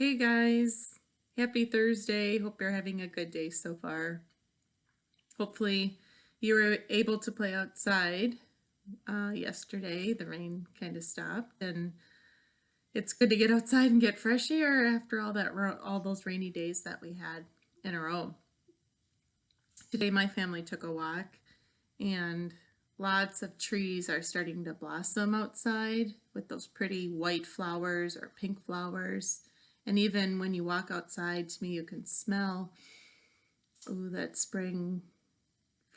Hey guys, happy Thursday. Hope you're having a good day so far. Hopefully you were able to play outside yesterday. The rain kind of stopped and it's good to get outside and get fresh air after all those rainy days that we had in a row. Today my family took a walk and lots of trees are starting to blossom outside with those pretty white flowers or pink flowers. And even when you walk outside, to me, you can smell that spring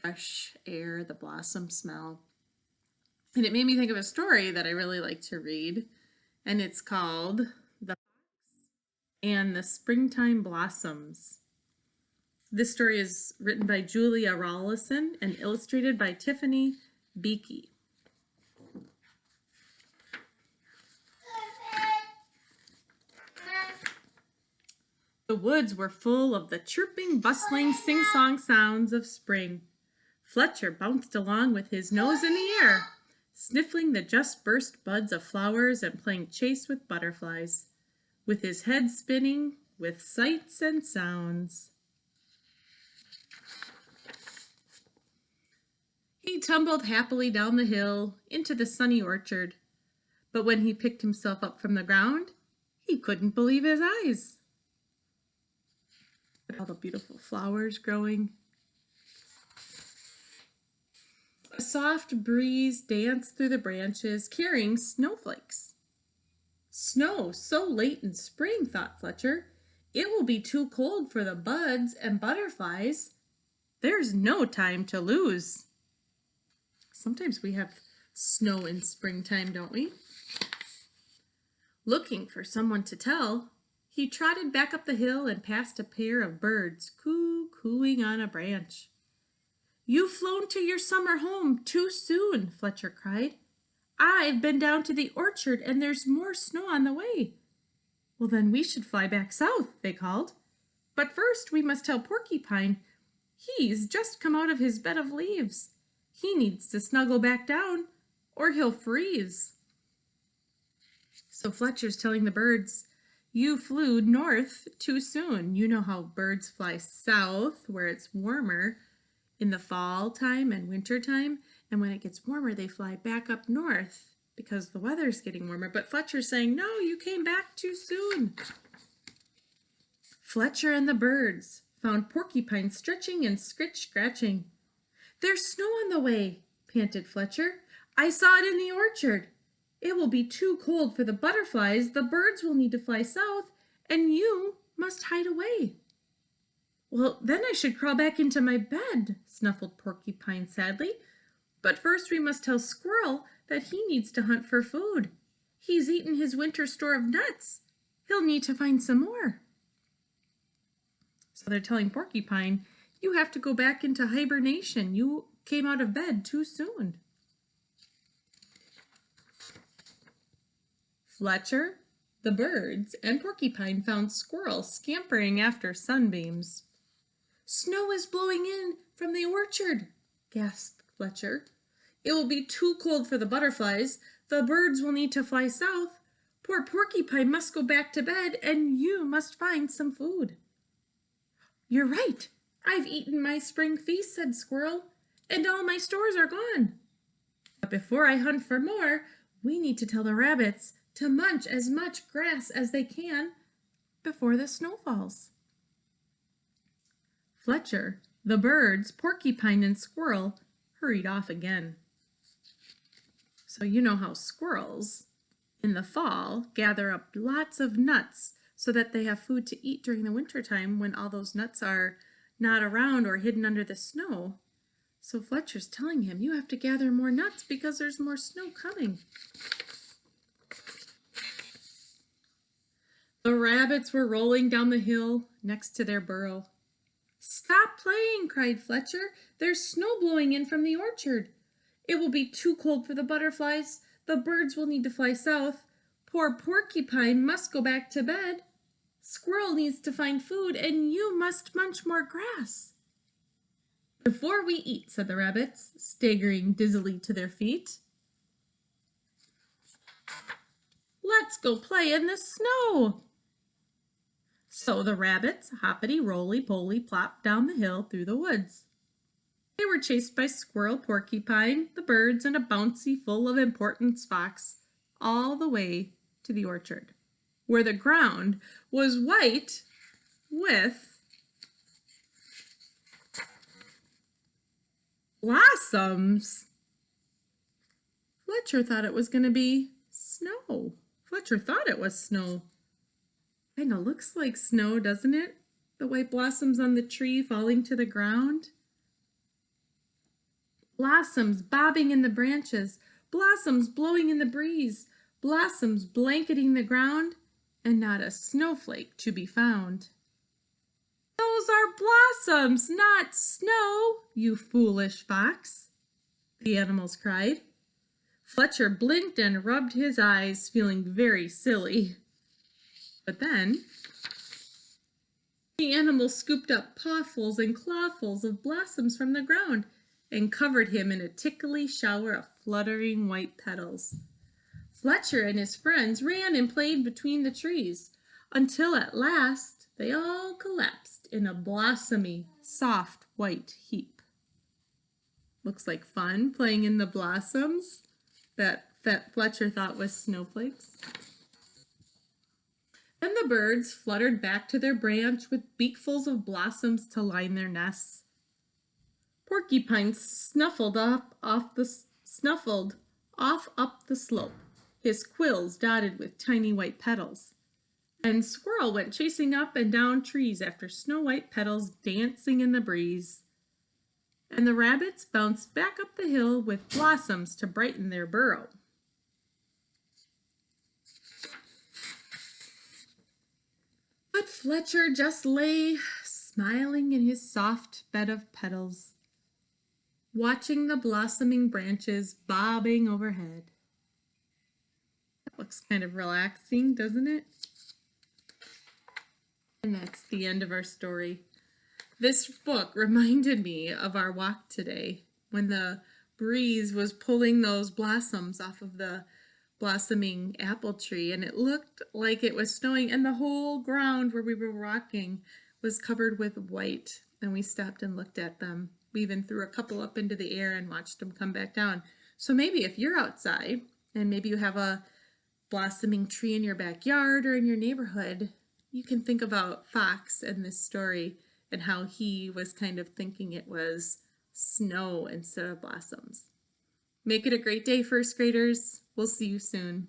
fresh air, the blossom smell. And it made me think of a story that I really like to read, and it's called The Fox and the Springtime Blossoms. This story is written by Julia Rawlinson and illustrated by Tiffany Beakey. The woods were full of the chirping, bustling, sing-song sounds of spring. Fletcher bounced along with his nose in the air, sniffling the just burst buds of flowers and playing chase with butterflies, with his head spinning with sights and sounds. He tumbled happily down the hill into the sunny orchard, but when he picked himself up from the ground, he couldn't believe his eyes. All the beautiful flowers growing. A soft breeze danced through the branches, carrying snowflakes. Snow so late in spring, thought Fletcher. It will be too cold for the buds and butterflies. There's no time to lose. Sometimes we have snow in springtime, don't we? Looking for someone to tell, he trotted back up the hill and past a pair of birds cooing on a branch. "You've flown to your summer home too soon," Fletcher cried. "I've been down to the orchard and there's more snow on the way." "Well, then we should fly back south," they called. "But first we must tell Porcupine. He's just come out of his bed of leaves. He needs to snuggle back down or he'll freeze." So Fletcher's telling the birds, "You flew north too soon." You know how birds fly south where it's warmer in the fall time and winter time, and when it gets warmer they fly back up north because the weather's getting warmer. But Fletcher's saying, "No, you came back too soon." Fletcher and the birds found Porcupine stretching and scratching. "There's snow on the way," panted Fletcher. "I saw it in the orchard. It will be too cold for the butterflies, the birds will need to fly south, and you must hide away." "Well, then I should crawl back into my bed," snuffled Porcupine sadly. "But first we must tell Squirrel that he needs to hunt for food. He's eaten his winter store of nuts. He'll need to find some more." So they're telling Porcupine, "You have to go back into hibernation. You came out of bed too soon." Fletcher, the birds, and Porcupine found Squirrel scampering after sunbeams. "Snow is blowing in from the orchard," gasped Fletcher. "It will be too cold for the butterflies. The birds will need to fly south. Poor Porcupine must go back to bed, and you must find some food." "You're right. I've eaten my spring feast," said Squirrel, "and all my stores are gone. But before I hunt for more, we need to tell the rabbits to munch as much grass as they can before the snow falls." Fletcher, the birds, Porcupine, and Squirrel hurried off again. So you know how squirrels in the fall gather up lots of nuts so that they have food to eat during the wintertime when all those nuts are not around or hidden under the snow. So Fletcher's telling him, "You have to gather more nuts because there's more snow coming." The rabbits were rolling down the hill next to their burrow. "Stop playing," cried Fletcher. "There's snow blowing in from the orchard. It will be too cold for the butterflies. The birds will need to fly south. Poor Porcupine must go back to bed. Squirrel needs to find food, and you must munch more grass." "Before we eat," said the rabbits, staggering dizzily to their feet, "let's go play in the snow." So the rabbits, hoppity-roly-poly, plopped down the hill through the woods. They were chased by Squirrel, Porcupine, the birds, and a bouncy, full of importance fox, all the way to the orchard, where the ground was white with blossoms. Fletcher thought it was going to be snow. Fletcher thought it was snow. Kind of looks like snow, doesn't it? The white blossoms on the tree falling to the ground. Blossoms bobbing in the branches, blossoms blowing in the breeze, blossoms blanketing the ground, and not a snowflake to be found. Those are blossoms, not snow, you foolish fox, the animals cried. Fletcher blinked and rubbed his eyes, feeling very silly. But then the animal scooped up pawfuls and clawfuls of blossoms from the ground and covered him in a tickly shower of fluttering white petals. Fletcher and his friends ran and played between the trees until at last they all collapsed in a blossomy, soft white heap. Looks like fun playing in the blossoms that Fletcher thought was snowflakes. Then the birds fluttered back to their branch with beakfuls of blossoms to line their nests. Porcupine snuffled off up the slope, his quills dotted with tiny white petals. And Squirrel went chasing up and down trees after snow-white petals dancing in the breeze. And the rabbits bounced back up the hill with blossoms to brighten their burrow. But Fletcher just lay smiling in his soft bed of petals, watching the blossoming branches bobbing overhead. That looks kind of relaxing, doesn't it? And that's the end of our story. This book reminded me of our walk today when the breeze was pulling those blossoms off of the blossoming apple tree, and it looked like it was snowing, and the whole ground where we were walking was covered with white. And we stopped and looked at them. We even threw a couple up into the air and watched them come back down. So maybe if you're outside and maybe you have a blossoming tree in your backyard or in your neighborhood, you can think about Fox and this story and how he was kind of thinking it was snow instead of blossoms. Make it a great day, first graders. We'll see you soon.